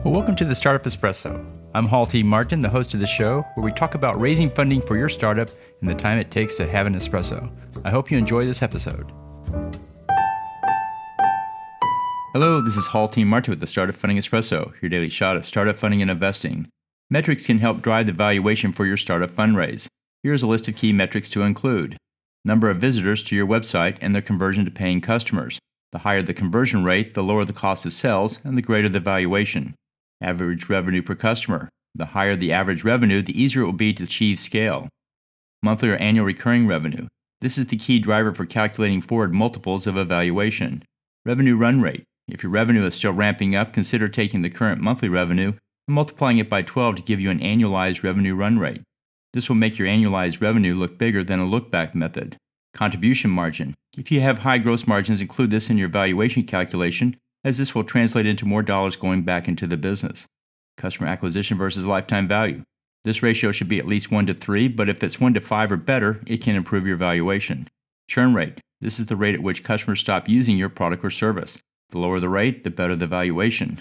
Well, welcome to the Startup Espresso. I'm Hall T. Martin, the host of the show, where we talk about raising funding for your startup and the time it takes to have an espresso. I hope you enjoy this episode. Hello, this is Hall T. Martin with the Startup Funding Espresso, your daily shot of startup funding and investing. Metrics can help drive the valuation for your startup fundraise. Here's a list of key metrics to include: number of visitors to your website and their conversion to paying customers. The higher the conversion rate, the lower the cost of sales and the greater the valuation. Average revenue per customer. The higher the average revenue, the easier it will be to achieve scale. Monthly or annual recurring revenue. This is the key driver for calculating forward multiples of a valuation. Revenue run rate. If your revenue is still ramping up, consider taking the current monthly revenue and multiplying it by 12 to give you an annualized revenue run rate. This will make your annualized revenue look bigger than a look-back method. Contribution margin. If you have high gross margins, include this in your valuation calculation, as this will translate into more dollars going back into the business. Customer acquisition versus lifetime value. This ratio should be at least 1 to 3, but if it's 1 to 5 or better, it can improve your valuation. Churn rate. This is the rate at which customers stop using your product or service. The lower the rate, the better the valuation.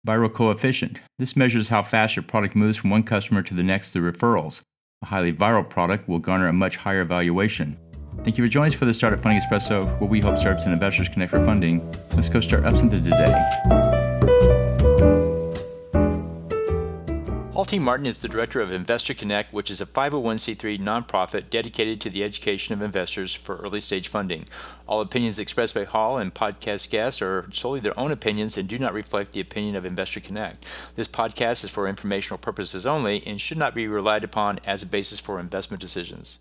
Viral coefficient. This measures how fast your product moves from one customer to the next through referrals. A highly viral product will garner a much higher valuation. Thank you for joining us for the Startup Funding Espresso, where we help startups and investors connect for funding. Let's go start ups into today. Hall T. Martin is the director of Investor Connect, which is a 501c3 nonprofit dedicated to the education of investors for early-stage funding. All opinions expressed by Hall and podcast guests are solely their own opinions and do not reflect the opinion of Investor Connect. This podcast is for informational purposes only and should not be relied upon as a basis for investment decisions.